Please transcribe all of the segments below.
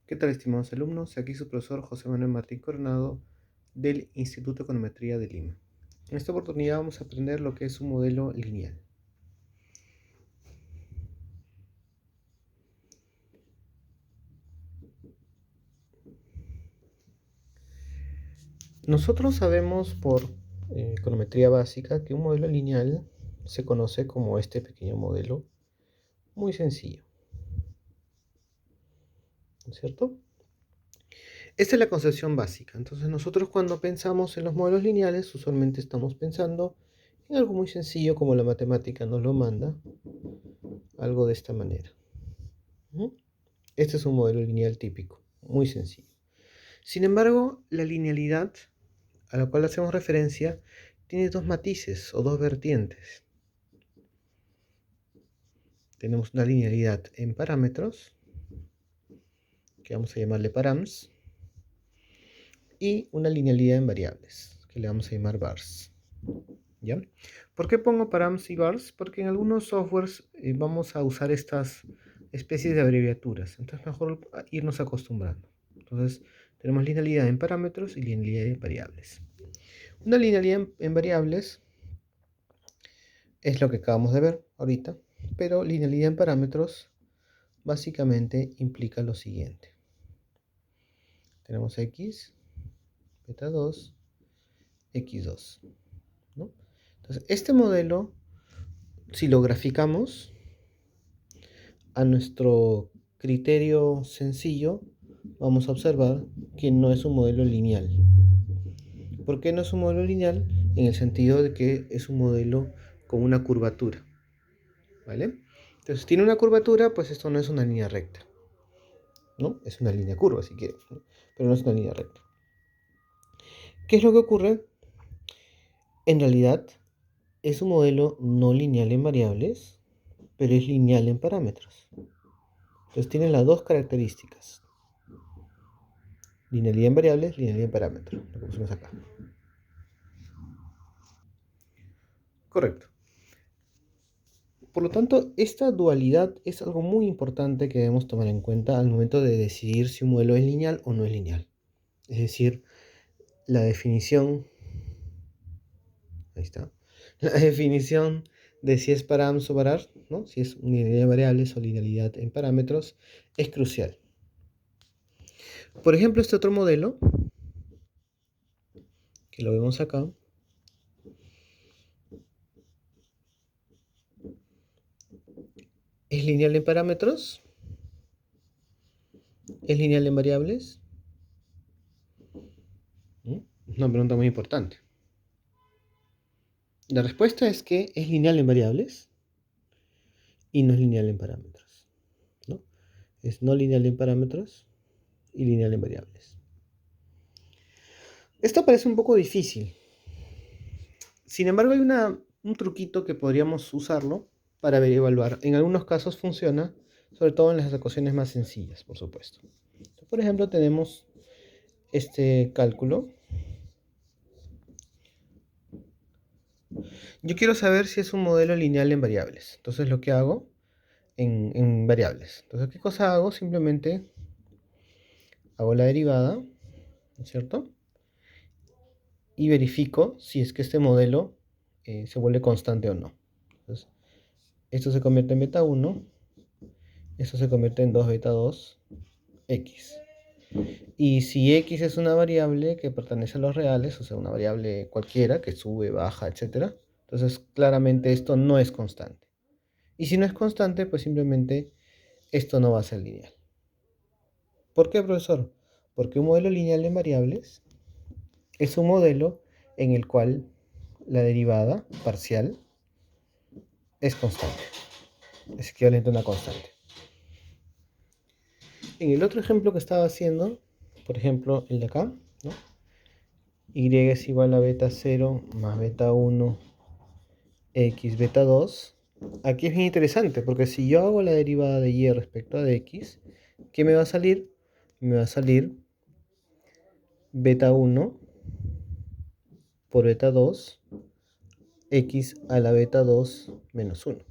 ¿Qué tal, estimados alumnos? Aquí su profesor José Manuel Martín Coronado del Instituto de Econometría de Lima. En esta oportunidad vamos a aprender lo que es un modelo lineal. Nosotros sabemos por econometría básica que un modelo lineal se conoce como este pequeño modelo muy sencillo, ¿no es cierto? Esta es la concepción básica. Entonces nosotros cuando pensamos en los modelos lineales usualmente estamos pensando en algo muy sencillo como la matemática nos lo manda, algo de esta manera. Este es un modelo lineal típico, muy sencillo. Sin embargo, la linealidad a la cual hacemos referencia tiene dos matices o dos vertientes. Tenemos una linealidad en parámetros, que vamos a llamarle params, y una linealidad en variables, que le vamos a llamar vars. ¿Ya? ¿Por qué pongo params y vars? Porque en algunos softwares vamos a usar estas especies de abreviaturas. Entonces mejor irnos acostumbrando. Entonces tenemos linealidad en parámetros y linealidad en variables. Una linealidad en variables es lo que acabamos de ver ahorita, pero linealidad en parámetros básicamente implica lo siguiente. Tenemos x, beta 2, x2. ¿no? Entonces, este modelo, si lo graficamos a nuestro criterio sencillo, vamos a observar que no es un modelo lineal. ¿Por qué no es un modelo lineal? En el sentido de que es un modelo con una curvatura. ¿Vale? Entonces, tiene una curvatura, pues esto no es una línea recta. ¿No? Es una línea curva, si quieres, ¿no? Pero no es una línea recta. ¿Qué es lo que ocurre? En realidad, es un modelo no lineal en variables, pero es lineal en parámetros. Entonces, tiene las dos características. Linealidad en variables, linealidad en parámetros. Lo que pusimos acá. Correcto. Por lo tanto, esta dualidad es algo muy importante que debemos tomar en cuenta al momento de decidir si un modelo es lineal o no es lineal. Es decir, la definición, ahí está, la definición de si es params o varar, ¿no? Si es linealidad en variables o linealidad en parámetros, es crucial. Por ejemplo, este otro modelo, que lo vemos acá, ¿es lineal en parámetros? ¿Es lineal en variables? Una pregunta muy importante. La respuesta es que es lineal en variables y no es lineal en parámetros. ¿No? Es no lineal en parámetros y lineal en variables. Esto parece un poco difícil. Sin embargo, hay un truquito que podríamos usarlo para evaluar. En algunos casos funciona, sobre todo en las ecuaciones más sencillas, por supuesto. Por ejemplo, tenemos este cálculo. Yo quiero saber si es un modelo lineal en variables. Entonces lo que hago en variables. Entonces, ¿qué cosa hago? Simplemente hago la derivada, ¿no es cierto? Y verifico si es que este modelo se vuelve constante o no. Entonces, esto se convierte en beta 1, esto se convierte en 2 beta 2, x. Y si x es una variable que pertenece a los reales, o sea, una variable cualquiera que sube, baja, etc., entonces claramente esto no es constante. Y si no es constante, pues simplemente esto no va a ser lineal. ¿Por qué, profesor? Porque un modelo lineal en variables es un modelo en el cual la derivada parcial es constante, es equivalente a una constante. En el otro ejemplo que estaba haciendo, por ejemplo el de acá, ¿no? Y es igual a beta 0 más beta 1 x beta 2. Aquí es bien interesante porque si yo hago la derivada de y respecto a de x, ¿qué me va a salir? Me va a salir beta 1 por beta 2 x a la beta 2 menos 1.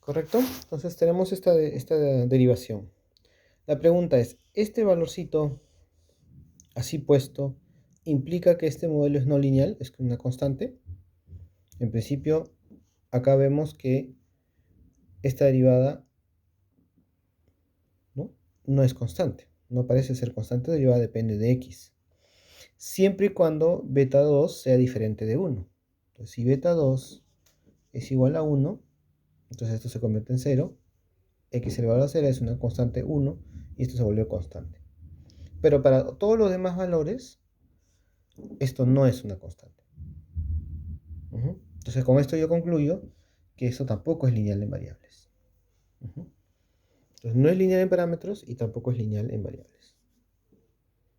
¿correcto? Entonces tenemos esta derivación. La pregunta es, ¿este valorcito así puesto implica que este modelo es no lineal? ¿Es una constante? En principio, acá vemos que esta derivada no es constante. No parece ser constante, la derivada depende de x. Siempre y cuando beta 2 sea diferente de 1. Entonces, si beta 2 es igual a 1, entonces esto se convierte en 0. X elevado a 0 es una constante 1 y esto se vuelve constante. Pero para todos los demás valores, esto no es una constante. Entonces con esto yo concluyo que eso tampoco es lineal en variables. Entonces no es lineal en parámetros y tampoco es lineal en variables.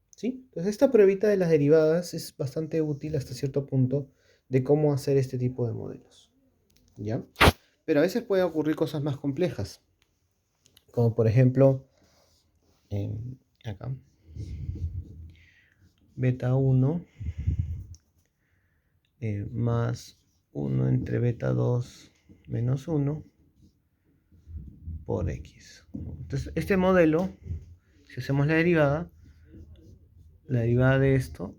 ¿Sí? Entonces esta pruebita de las derivadas es bastante útil hasta cierto punto de cómo hacer este tipo de modelos. ¿Ya? Pero a veces pueden ocurrir cosas más complejas. Como por ejemplo, acá, beta 1 más 1 entre beta 2 menos 1 por x. Entonces este modelo, si hacemos la derivada de esto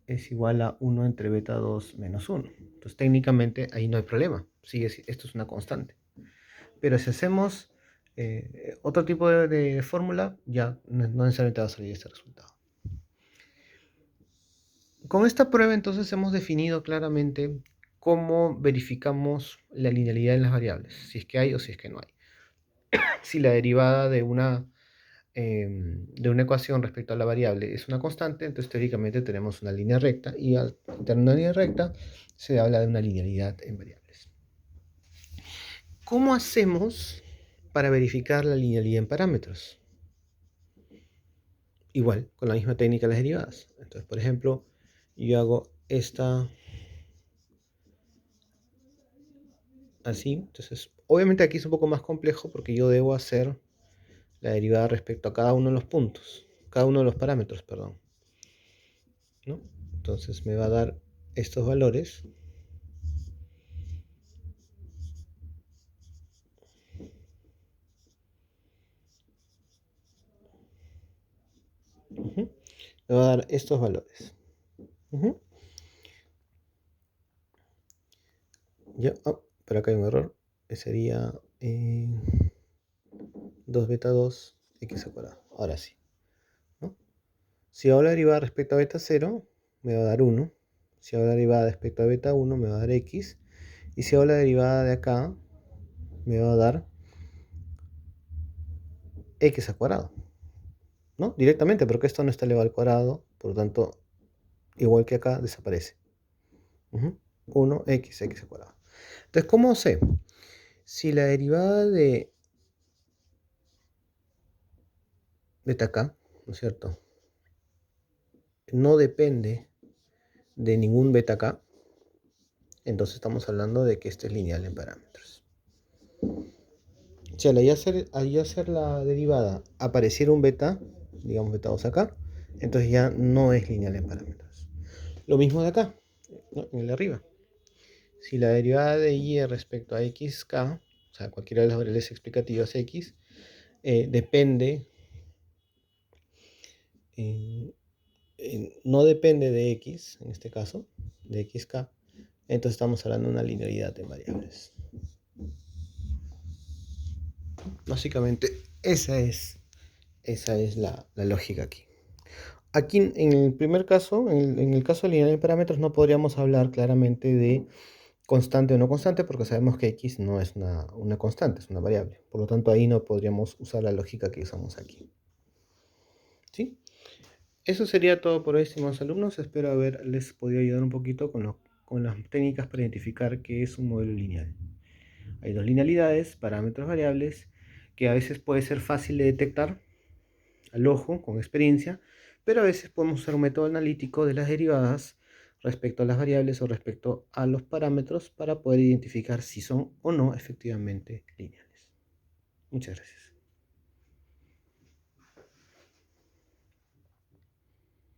es igual a 1 entre beta 2 menos 1. Entonces técnicamente ahí no hay problema. Sí, esto es una constante. Pero si hacemos otro tipo de fórmula, ya no necesariamente va a salir este resultado. Con esta prueba entonces hemos definido claramente cómo verificamos la linealidad en las variables, si es que hay o si es que no hay. Si la derivada de una ecuación respecto a la variable es una constante, entonces teóricamente tenemos una línea recta y al tener una línea recta se habla de una linealidad en variables. ¿Cómo hacemos para verificar la linealidad en parámetros? Igual, con la misma técnica de las derivadas. Entonces, por ejemplo, yo hago esta así. Entonces, obviamente aquí es un poco más complejo porque yo debo hacer la derivada respecto a cada uno de los puntos, cada uno de los parámetros, perdón. ¿No? Entonces me va a dar estos valores. Me va a dar estos valores. Ya, pero acá hay un error. Sería 2 beta 2 x al cuadrado. Ahora sí. ¿No? Si hago la derivada respecto a beta 0, me va a dar 1. Si hago la derivada respecto a beta 1, me va a dar x. Y si hago la derivada de acá, me va a dar x al cuadrado. ¿No? Directamente, porque esto no está elevado al cuadrado, por lo tanto, igual que acá, desaparece. 1x, x al cuadrado. Entonces, ¿cómo sé? Si la derivada de beta k, ¿no es cierto?, no depende de ningún beta k, entonces estamos hablando de que esto es lineal en parámetros. Si al hacer la derivada apareciera un beta, digamos beta 2 acá, entonces ya no es lineal en parámetros. Lo mismo de acá, ¿no? En el de arriba. Si la derivada de y respecto a xk, o sea, cualquiera de las variables explicativas x, depende, no depende de x, en este caso, de xk, entonces estamos hablando de una linealidad en variables. Básicamente, esa es la lógica aquí. Aquí, en el primer caso, en el caso de lineal en parámetros, no podríamos hablar claramente de constante o no constante, porque sabemos que x no es una constante, es una variable. Por lo tanto, ahí no podríamos usar la lógica que usamos aquí. ¿Sí? Eso sería todo por hoy, estimados alumnos. Espero haberles podido ayudar un poquito con las técnicas para identificar qué es un modelo lineal. Hay dos linealidades, parámetros variables, que a veces puede ser fácil de detectar al ojo, con experiencia, pero a veces podemos usar un método analítico de las derivadas respecto a las variables o respecto a los parámetros para poder identificar si son o no efectivamente lineales. Muchas gracias.